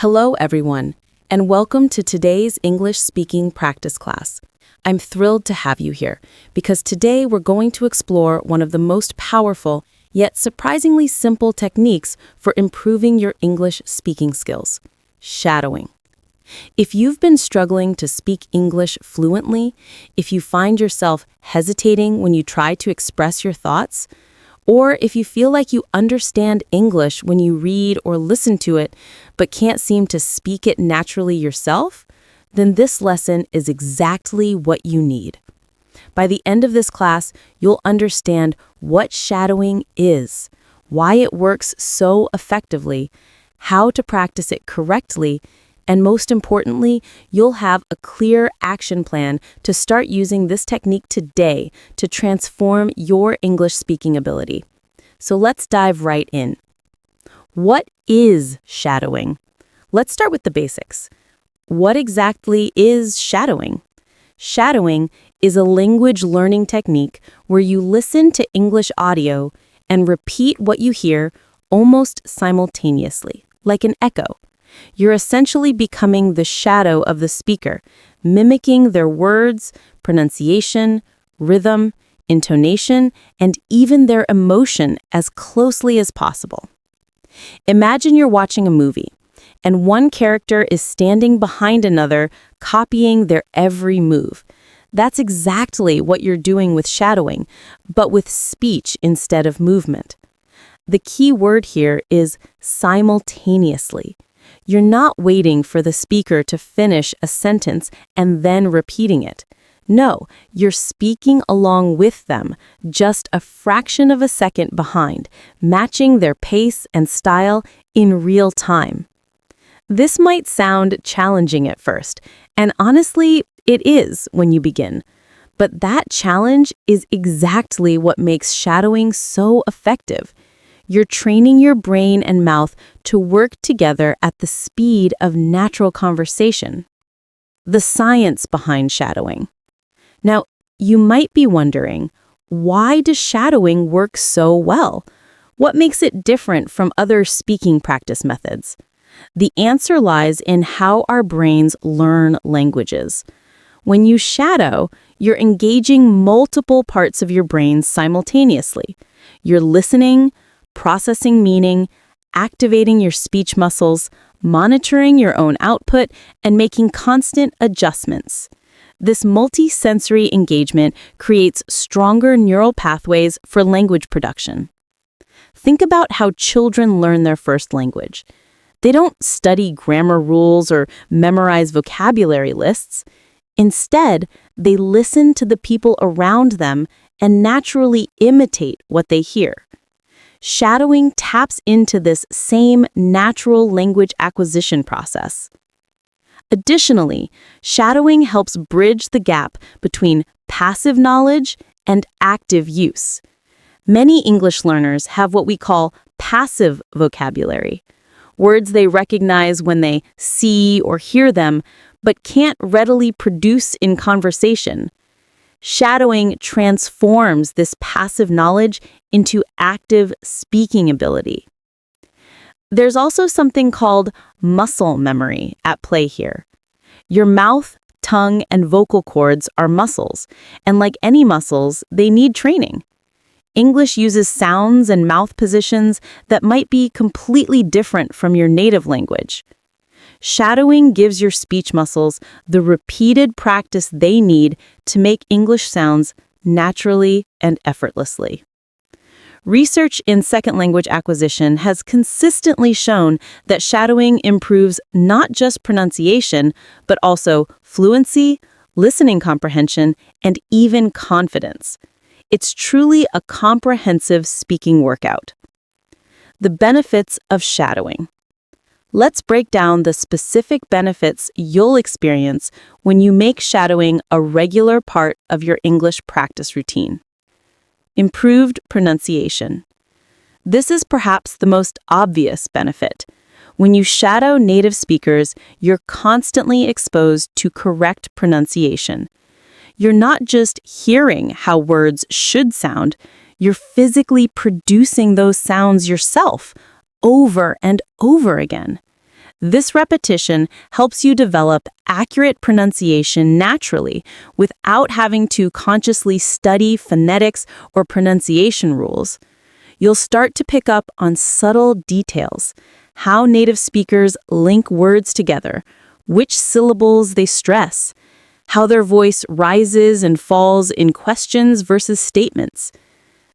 Hello, everyone, and welcome to today's English speaking practice class. I'm thrilled to have you here because today we're going to explore one of the most powerful yet surprisingly simple techniques for improving your English speaking skills: shadowing. If you've been struggling to speak English fluently, if you find yourself hesitating when you try to express your thoughts, or if you feel like you understand English when you read or listen to it, but can't seem to speak it naturally yourself, then this lesson is exactly what you need. By the end of this class, you'll understand what shadowing is, why it works so effectively, how to practice it correctly, and most importantly, you'll have a clear action plan to start using this technique today to transform your English speaking ability. So let's dive right in. What is shadowing? Let's start with the basics. What exactly is shadowing? Shadowing is a language learning technique where you listen to English audio and repeat what you hear almost simultaneously, like an echo. You're essentially becoming the shadow of the speaker, mimicking their words, pronunciation, rhythm, intonation, and even their emotion as closely as possible. Imagine you're watching a movie, and one character is standing behind another, copying their every move. That's exactly what you're doing with shadowing, but with speech instead of movement. The key word here is simultaneously. You're not waiting for the speaker to finish a sentence and then repeating it. No, you're speaking along with them, just a fraction of a second behind, matching their pace and style in real time. This might sound challenging at first, and honestly, it is when you begin. But that challenge is exactly what makes shadowing so effective. You're training your brain and mouth to work together at the speed of natural conversation. The science behind shadowing. Now, you might be wondering, why does shadowing work so well? What makes it different from other speaking practice methods? The answer lies in how our brains learn languages. When you shadow, you're engaging multiple parts of your brain simultaneously. You're listening, processing meaning, activating your speech muscles, monitoring your own output, and making constant adjustments. This multi-sensory engagement creates stronger neural pathways for language production. Think about how children learn their first language. They don't study grammar rules or memorize vocabulary lists. Instead, they listen to the people around them and naturally imitate what they hear. Shadowing taps into this same natural language acquisition process. Additionally, shadowing helps bridge the gap between passive knowledge and active use. Many English learners have what we call passive vocabulary, words they recognize when they see or hear them, but can't readily produce in conversation. Shadowing transforms this passive knowledge into active speaking ability. There's also something called muscle memory at play here. Your mouth, tongue, and vocal cords are muscles, and like any muscles, they need training. English uses sounds and mouth positions that might be completely different from your native language. Shadowing gives your speech muscles the repeated practice they need to make English sounds naturally and effortlessly. Research in second language acquisition has consistently shown that shadowing improves not just pronunciation, but also fluency, listening comprehension, and even confidence. It's truly a comprehensive speaking workout. The benefits of shadowing. Let's break down the specific benefits you'll experience when you make shadowing a regular part of your English practice routine. Improved pronunciation. This is perhaps the most obvious benefit. When you shadow native speakers, you're constantly exposed to correct pronunciation. You're not just hearing how words should sound, you're physically producing those sounds yourself over and over again. This repetition helps you develop accurate pronunciation naturally without having to consciously study phonetics or pronunciation rules. You'll start to pick up on subtle details, how native speakers link words together, which syllables they stress, how their voice rises and falls in questions versus statements.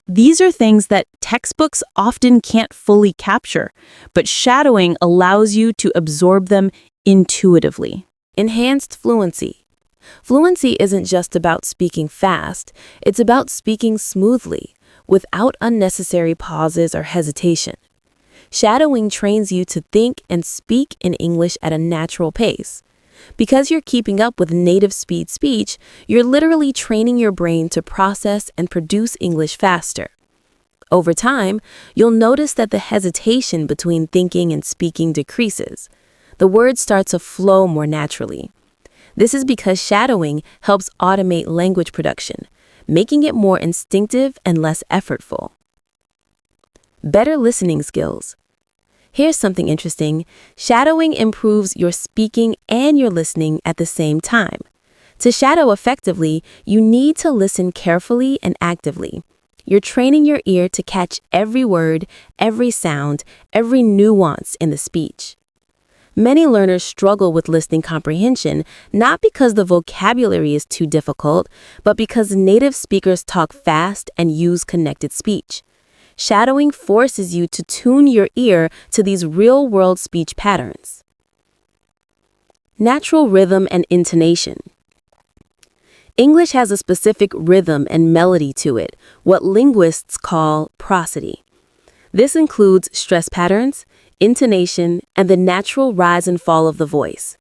These are things that textbooks often can't fully capture, but shadowing allows you to absorb them intuitively. Enhanced fluency. Fluency isn't just about speaking fast, it's about speaking smoothly, without unnecessary pauses or hesitation. Shadowing trains you to think and speak in English at a natural pace. Because you're keeping up with native speed speech, you're literally training your brain to process and produce English faster. Over time, you'll notice that the hesitation between thinking and speaking decreases. The words start to flow more naturally. This is because shadowing helps automate language production, making it more instinctive and less effortful. Better listening skills. Here's something interesting. Shadowing improves your speaking and your listening at the same time. To shadow effectively, you need to listen carefully and actively. You're training your ear to catch every word, every sound, every nuance in the speech. Many learners struggle with listening comprehension not because the vocabulary is too difficult, but because native speakers talk fast and use connected speech. Shadowing forces you to tune your ear to these real-world speech patterns. Natural rhythm and intonation. English has a specific rhythm and melody to it, what linguists call prosody. This includes stress patterns, intonation, and the natural rise and fall of the voice.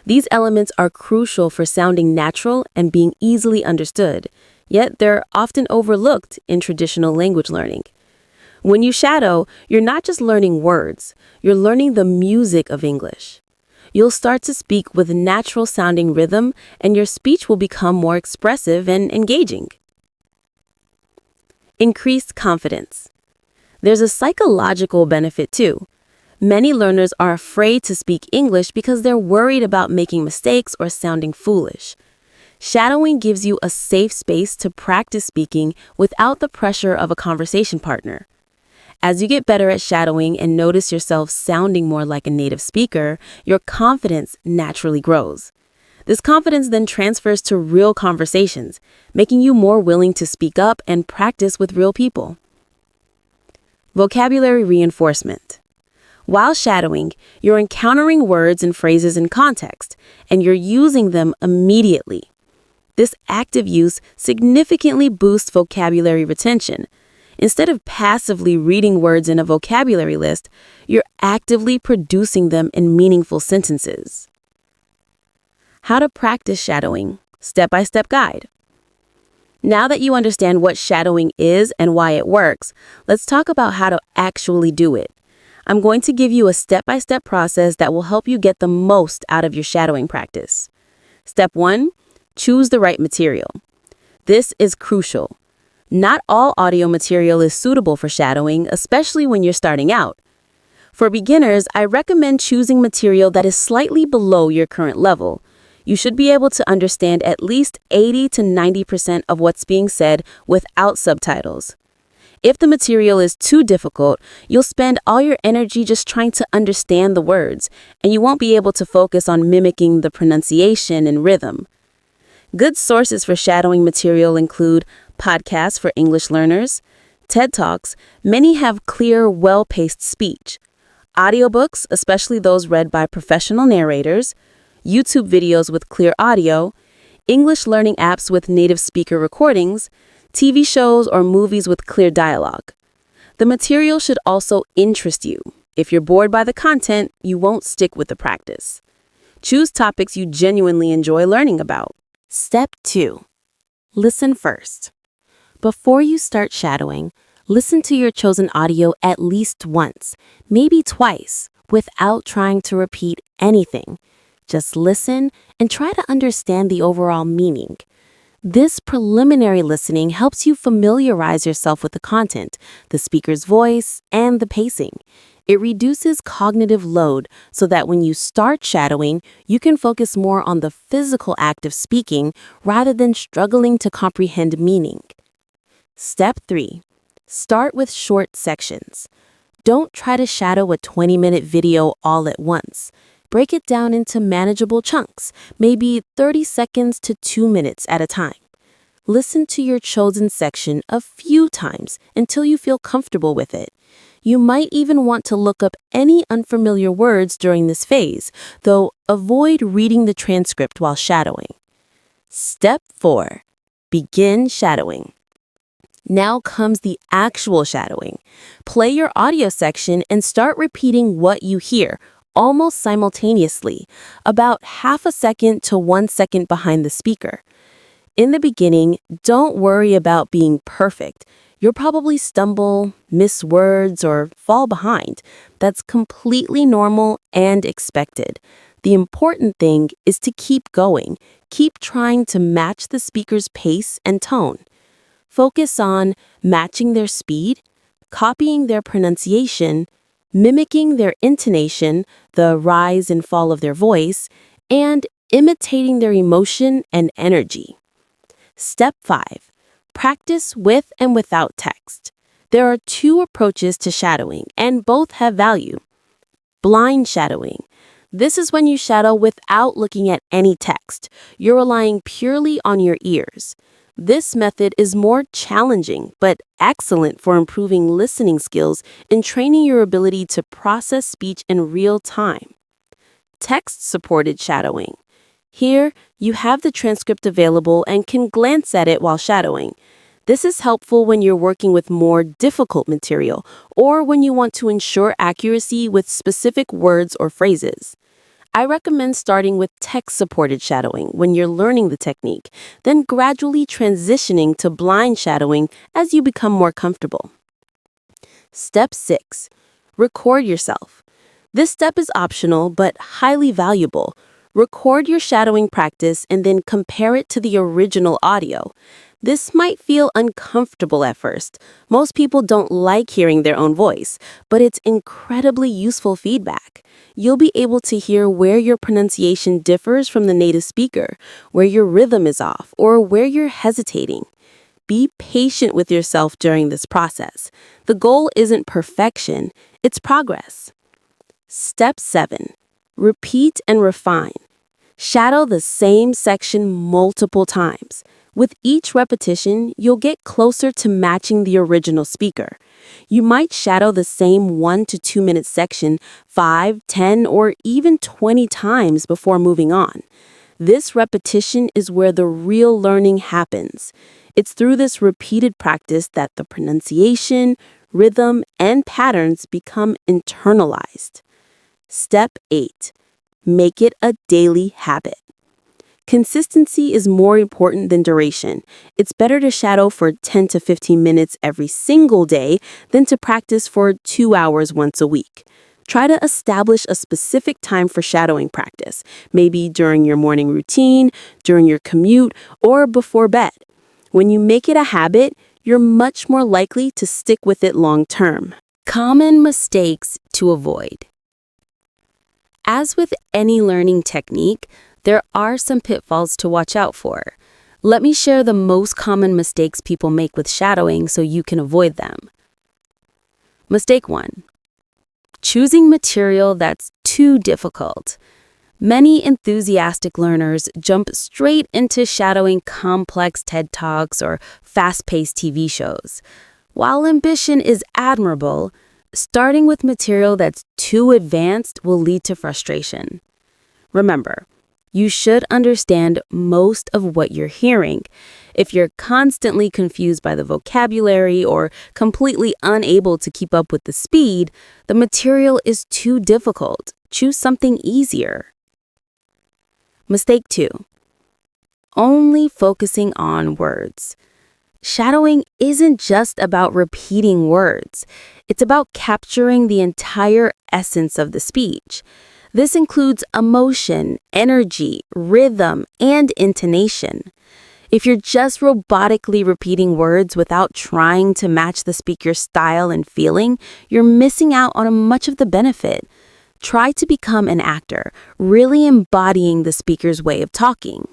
These elements are crucial for sounding natural and being easily understood, yet they're often overlooked in traditional language learning. When you shadow, you're not just learning words, you're learning the music of English. You'll start to speak with natural-sounding rhythm, and your speech will become more expressive and engaging. Increased confidence. There's a psychological benefit too. Many learners are afraid to speak English because they're worried about making mistakes or sounding foolish. Shadowing gives you a safe space to practice speaking without the pressure of a conversation partner. As you get better at shadowing and notice yourself sounding more like a native speaker, your confidence naturally grows. This confidence then transfers to real conversations, making you more willing to speak up and practice with real people. Vocabulary reinforcement. While shadowing, you're encountering words and phrases in context, and you're using them immediately. This active use significantly boosts vocabulary retention. Instead of passively reading words in a vocabulary list, you're actively producing them in meaningful sentences. How to practice shadowing. Step-by-step guide. Now that you understand what shadowing is and why it works, let's talk about how to actually do it. I'm going to give you a step-by-step process that will help you get the most out of your shadowing practice. Step 1, choose the right material. This is crucial. Not all audio material is suitable for shadowing, especially when you're starting out. For beginners, I recommend choosing material that is slightly below your current level. You should be able to understand at least 80 to 90% of what's being said without subtitles. If the material is too difficult, you'll spend all your energy just trying to understand the words, and you won't be able to focus on mimicking the pronunciation and rhythm. Good sources for shadowing material include podcasts for English learners, TED Talks. Many have clear, well-paced speech. Audiobooks, especially those read by professional narrators, YouTube videos with clear audio, English learning apps with native speaker recordings, TV shows or movies with clear dialogue. The material should also interest you. If you're bored by the content, you won't stick with the practice. Choose topics you genuinely enjoy learning about. Step 2. Listen first. Before you start shadowing, listen to your chosen audio at least once, maybe twice, without trying to repeat anything. Just listen and try to understand the overall meaning. This preliminary listening helps you familiarize yourself with the content, the speaker's voice, and the pacing. It reduces cognitive load so that when you start shadowing, you can focus more on the physical act of speaking rather than struggling to comprehend meaning. Step 3. Start with short sections. Don't try to shadow a 20-minute video all at once. Break it down into manageable chunks, maybe 30 seconds to 2 minutes at a time. Listen to your chosen section a few times until you feel comfortable with it. You might even want to look up any unfamiliar words during this phase, though avoid reading the transcript while shadowing. Step 4. Begin shadowing. Now comes the actual shadowing. Play your audio section and start repeating what you hear, almost simultaneously, about half a second to 1 second behind the speaker. In the beginning, don't worry about being perfect. You'll probably stumble, miss words, or fall behind. That's completely normal and expected. The important thing is to keep going. Keep trying to match the speaker's pace and tone. Focus on matching their speed, copying their pronunciation, mimicking their intonation, the rise and fall of their voice, and imitating their emotion and energy. Step 5. Practice with and without text. There are 2 approaches to shadowing, and both have value. Blind shadowing. This is when you shadow without looking at any text. You're relying purely on your ears. This method is more challenging, but excellent for improving listening skills and training your ability to process speech in real time. Text-supported shadowing. Here, you have the transcript available and can glance at it while shadowing. This is helpful when you're working with more difficult material or when you want to ensure accuracy with specific words or phrases. I recommend starting with text-supported shadowing when you're learning the technique, then gradually transitioning to blind shadowing as you become more comfortable. Step 6. Record yourself. This step is optional but highly valuable. Record your shadowing practice and then compare it to the original audio. This might feel uncomfortable at first. Most people don't like hearing their own voice, but it's incredibly useful feedback. You'll be able to hear where your pronunciation differs from the native speaker, where your rhythm is off, or where you're hesitating. Be patient with yourself during this process. The goal isn't perfection, it's progress. Step 7. Repeat and refine. Shadow the same section multiple times. With each repetition, you'll get closer to matching the original speaker. You might shadow the same 1 to 2 minute section 5, 10, or even 20 times before moving on. This repetition is where the real learning happens. It's through this repeated practice that the pronunciation, rhythm, and patterns become internalized. Step 8. Make it a daily habit. Consistency is more important than duration. It's better to shadow for 10 to 15 minutes every single day than to practice for 2 hours once a week. Try to establish a specific time for shadowing practice, maybe during your morning routine, during your commute, or before bed. When you make it a habit, you're much more likely to stick with it long term. Common mistakes to avoid. As with any learning technique, there are some pitfalls to watch out for. Let me share the most common mistakes people make with shadowing so you can avoid them. Mistake 1. Choosing material that's too difficult. Many enthusiastic learners jump straight into shadowing complex TED Talks or fast-paced TV shows. While ambition is admirable, starting with material that's too advanced will lead to frustration. Remember, you should understand most of what you're hearing. If you're constantly confused by the vocabulary or completely unable to keep up with the speed, the material is too difficult. Choose something easier. Mistake 2. Only focusing on words. Shadowing isn't just about repeating words. It's about capturing the entire essence of the speech. This includes emotion, energy, rhythm, and intonation. If you're just robotically repeating words without trying to match the speaker's style and feeling, you're missing out on much of the benefit. Try to become an actor, really embodying the speaker's way of talking.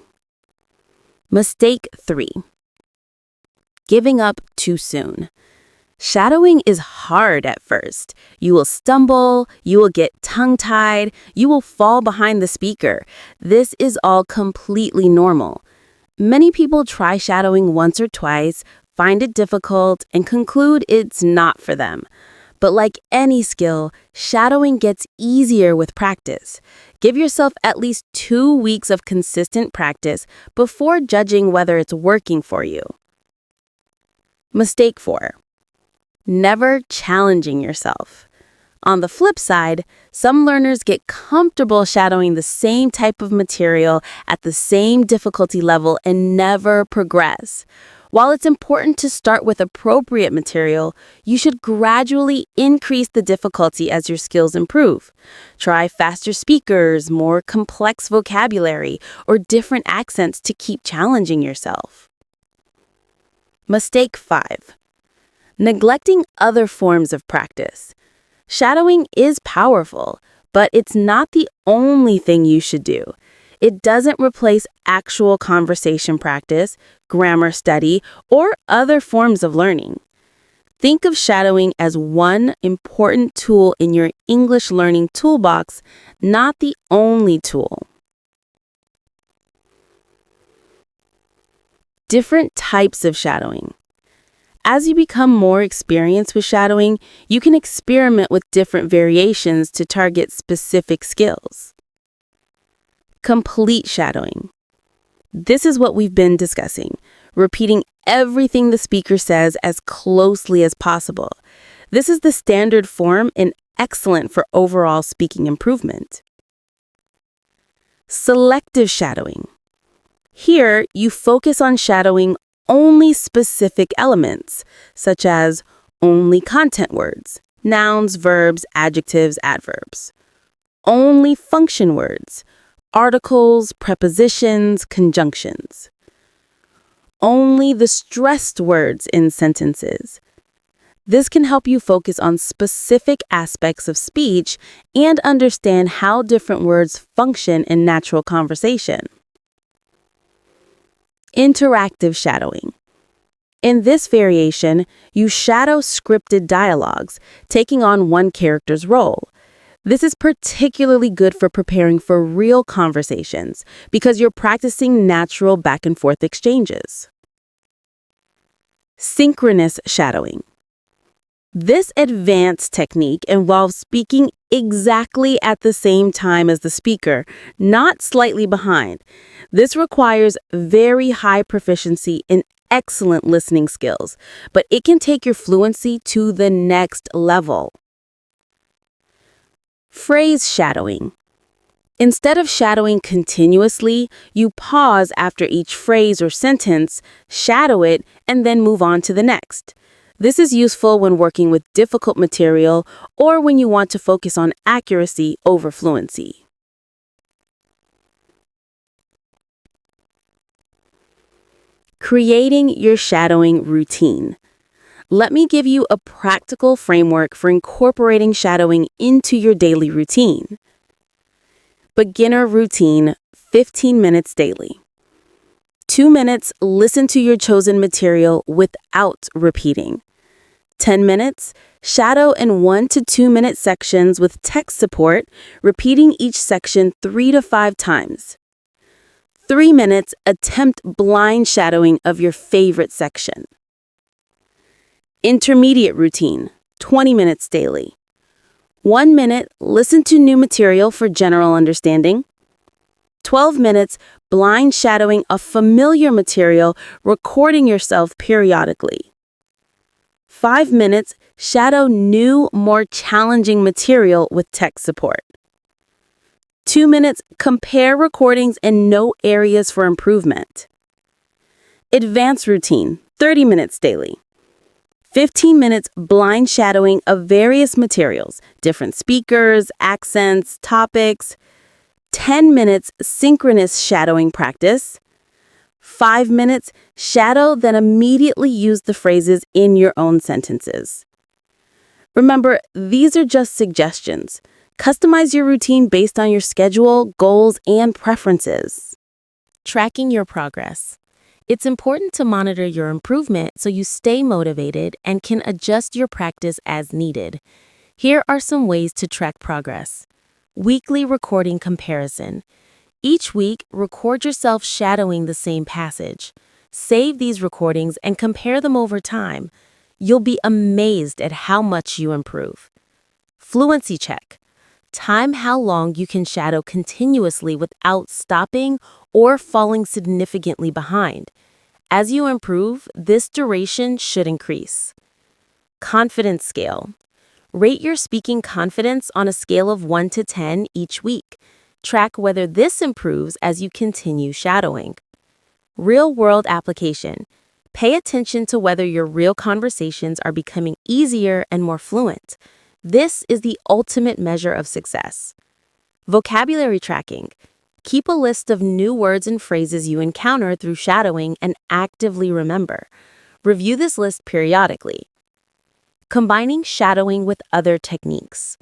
Mistake 3. Giving up too soon. Shadowing is hard at first. You will stumble, you will get tongue-tied, you will fall behind the speaker. This is all completely normal. Many people try shadowing once or twice, find it difficult, and conclude it's not for them. But like any skill, shadowing gets easier with practice. Give yourself at least 2 weeks of consistent practice before judging whether it's working for you. Mistake 4. Never challenging yourself. On the flip side, some learners get comfortable shadowing the same type of material at the same difficulty level and never progress. While it's important to start with appropriate material, you should gradually increase the difficulty as your skills improve. Try faster speakers, more complex vocabulary, or different accents to keep challenging yourself. Mistake 5. Neglecting other forms of practice. Shadowing is powerful, but it's not the only thing you should do. It doesn't replace actual conversation practice, grammar study, or other forms of learning. Think of shadowing as one important tool in your English learning toolbox, not the only tool. Different types of shadowing. As you become more experienced with shadowing, you can experiment with different variations to target specific skills. Complete shadowing. This is what we've been discussing, repeating everything the speaker says as closely as possible. This is the standard form and excellent for overall speaking improvement. Selective shadowing. Here, you focus on shadowing only specific elements, such as only content words, nouns, verbs, adjectives, adverbs. Only function words, articles, prepositions, conjunctions. Only the stressed words in sentences. This can help you focus on specific aspects of speech and understand how different words function in natural conversation. Interactive shadowing. In this variation, you shadow scripted dialogues, taking on one character's role. This is particularly good for preparing for real conversations because you're practicing natural back and forth exchanges. Synchronous shadowing. This advanced technique involves speaking exactly at the same time as the speaker, not slightly behind. This requires very high proficiency and excellent listening skills, but it can take your fluency to the next level. Phrase shadowing. Instead of shadowing continuously, you pause after each phrase or sentence, shadow it, and then move on to the next. This is useful when working with difficult material or when you want to focus on accuracy over fluency. Creating your shadowing routine. Let me give you a practical framework for incorporating shadowing into your daily routine. Beginner routine, 15 minutes daily. 2 minutes, listen to your chosen material without repeating. 10 minutes, shadow in 1 to 2 minute sections with text support, repeating each section 3 to 5 times. 3 minutes, attempt blind shadowing of your favorite section. Intermediate routine, 20 minutes daily. 1 minute, listen to new material for general understanding. 12 minutes, blind shadowing of familiar material, recording yourself periodically. 5 minutes, shadow new, more challenging material with text support. 2 minutes, compare recordings and note areas for improvement. Advanced routine, 30 minutes daily. 15 minutes blind shadowing of various materials, different speakers, accents, topics. 10 minutes synchronous shadowing practice. 5 minutes, shadow, then immediately use the phrases in your own sentences. Remember, these are just suggestions. Customize your routine based on your schedule, goals, and preferences. Tracking your progress. It's important to monitor your improvement so you stay motivated and can adjust your practice as needed. Here are some ways to track progress. Weekly recording comparison. Each week, record yourself shadowing the same passage. Save these recordings and compare them over time. You'll be amazed at how much you improve. Fluency check. Time how long you can shadow continuously without stopping or falling significantly behind. As you improve, this duration should increase. Confidence scale. Rate your speaking confidence on a scale of 1 to 10 each week. Track whether this improves as you continue shadowing. Real-world application. Pay attention to whether your real conversations are becoming easier and more fluent. This is the ultimate measure of success. Vocabulary tracking. Keep a list of new words and phrases you encounter through shadowing and actively remember. Review this list periodically. Combining shadowing with other techniques.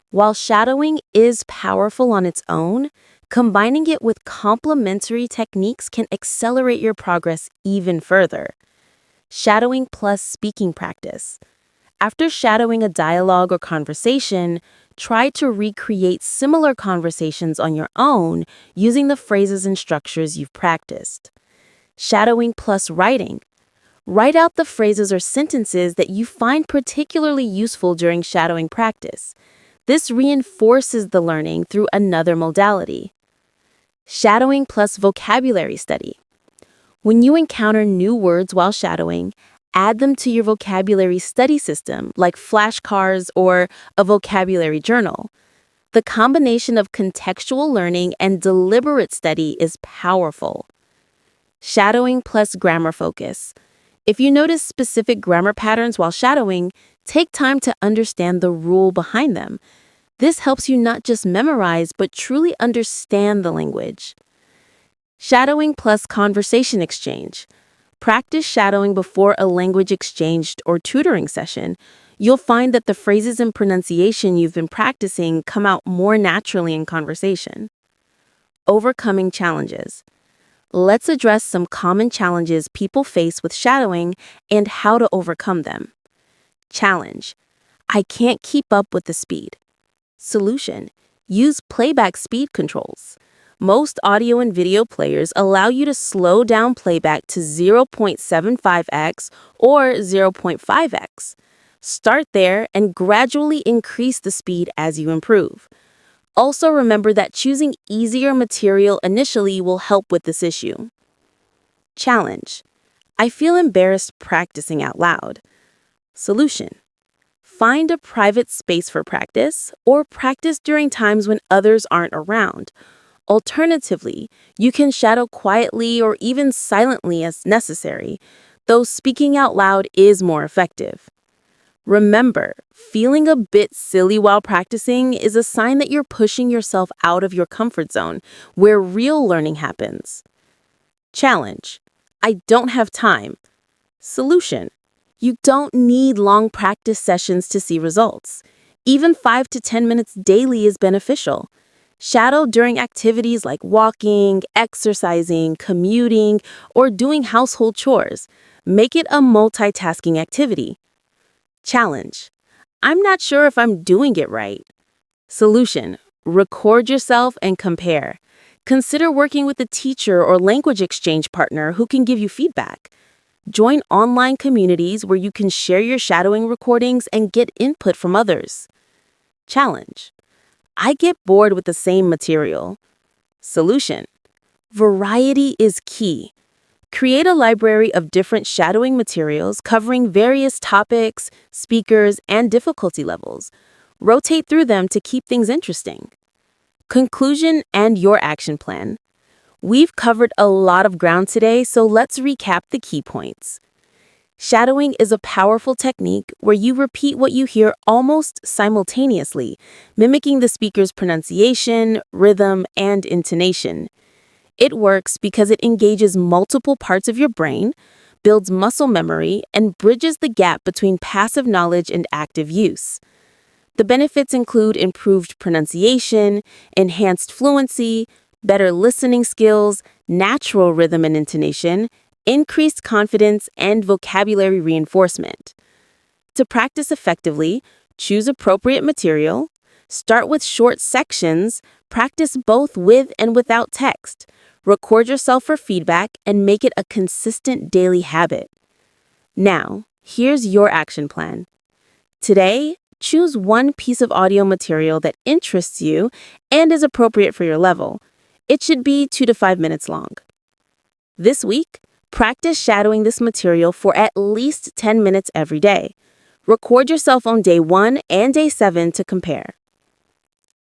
While shadowing is powerful on its own, combining it with complementary techniques can accelerate your progress even further. Shadowing plus speaking practice. After shadowing a dialogue or conversation, try to recreate similar conversations on your own using the phrases and structures you've practiced. Shadowing plus writing. Write out the phrases or sentences that you find particularly useful during shadowing practice. This reinforces the learning through another modality. Shadowing plus vocabulary study. When you encounter new words while shadowing, add them to your vocabulary study system like flashcards or a vocabulary journal. The combination of contextual learning and deliberate study is powerful. Shadowing plus grammar focus. If you notice specific grammar patterns while shadowing, take time to understand the rule behind them. This helps you not just memorize, but truly understand the language. Shadowing plus conversation exchange. Practice shadowing before a language exchange or tutoring session. You'll find that the phrases and pronunciation you've been practicing come out more naturally in conversation. Overcoming challenges. Let's address some common challenges people face with shadowing and how to overcome them. Challenge. I can't keep up with the speed. Solution. Use playback speed controls. Most audio and video players allow you to slow down playback to 0.75x or 0.5x. Start there and gradually increase the speed as you improve. Also remember that choosing easier material initially will help with this issue. Challenge. I feel embarrassed practicing out loud. Solution. Find a private space for practice or practice during times when others aren't around. Alternatively, you can shadow quietly or even silently as necessary, though speaking out loud is more effective. Remember, feeling a bit silly while practicing is a sign that you're pushing yourself out of your comfort zone, where real learning happens. Challenge. I don't have time. Solution. You don't need long practice sessions to see results. Even 5 to 10 minutes daily is beneficial. Shadow during activities like walking, exercising, commuting, or doing household chores. Make it a multitasking activity. Challenge. I'm not sure if I'm doing it right. Solution. Record yourself and compare. Consider working with a teacher or language exchange partner who can give you feedback. Join online communities where you can share your shadowing recordings and get input from others. Challenge. I get bored with the same material. Solution. Variety is key. Create a library of different shadowing materials covering various topics, speakers, and difficulty levels. Rotate through them to keep things interesting. Conclusion and your action plan. We've covered a lot of ground today, so let's recap the key points. Shadowing is a powerful technique where you repeat what you hear almost simultaneously, mimicking the speaker's pronunciation, rhythm, and intonation. It works because it engages multiple parts of your brain, builds muscle memory, and bridges the gap between passive knowledge and active use. The benefits include improved pronunciation, enhanced fluency, better listening skills, natural rhythm and intonation, increased confidence, and vocabulary reinforcement. To practice effectively, choose appropriate material, start with short sections, practice both with and without text, record yourself for feedback, and make it a consistent daily habit. Now, here's your action plan. Today, choose one piece of audio material that interests you and is appropriate for your level. It should be 2 to 5 minutes long. This week, practice shadowing this material for at least 10 minutes every day. Record yourself on day 1 and day 7 to compare.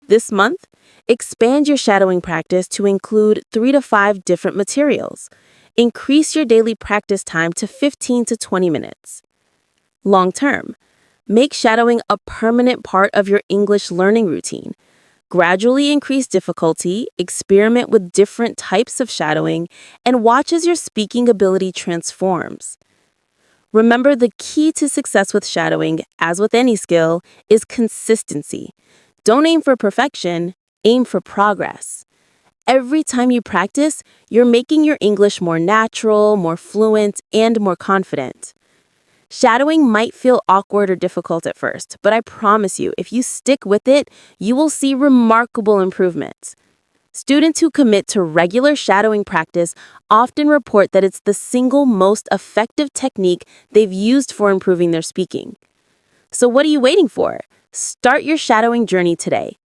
This month, expand your shadowing practice to include 3 to 5 different materials. Increase your daily practice time to 15 to 20 minutes. Long term, make shadowing a permanent part of your English learning routine. Gradually increase difficulty, experiment with different types of shadowing, and watch as your speaking ability transforms. Remember, the key to success with shadowing, as with any skill, is consistency. Don't aim for perfection, aim for progress. Every time you practice, you're making your English more natural, more fluent, and more confident. Shadowing might feel awkward or difficult at first, but I promise you, if you stick with it, you will see remarkable improvements. Students who commit to regular shadowing practice often report that it's the single most effective technique they've used for improving their speaking. So what are you waiting for? Start your shadowing journey today.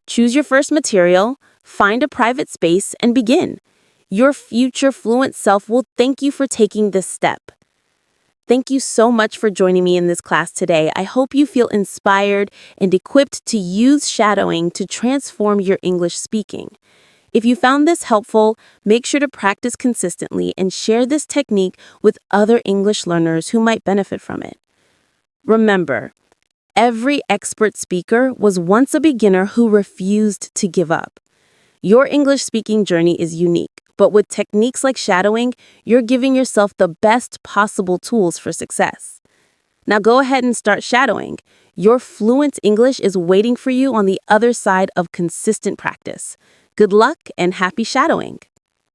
Choose your first material, find a private space, and begin. Your future fluent self will thank you for taking this step. Thank you so much for joining me in this class today. I hope you feel inspired and equipped to use shadowing to transform your English speaking. If you found this helpful, make sure to practice consistently and share this technique with other English learners who might benefit from it. Remember, every expert speaker was once a beginner who refused to give up. Your English speaking journey is unique, but with techniques like shadowing, you're giving yourself the best possible tools for success. Now go ahead and start shadowing. Your fluent English is waiting for you on the other side of consistent practice. Good luck and happy shadowing!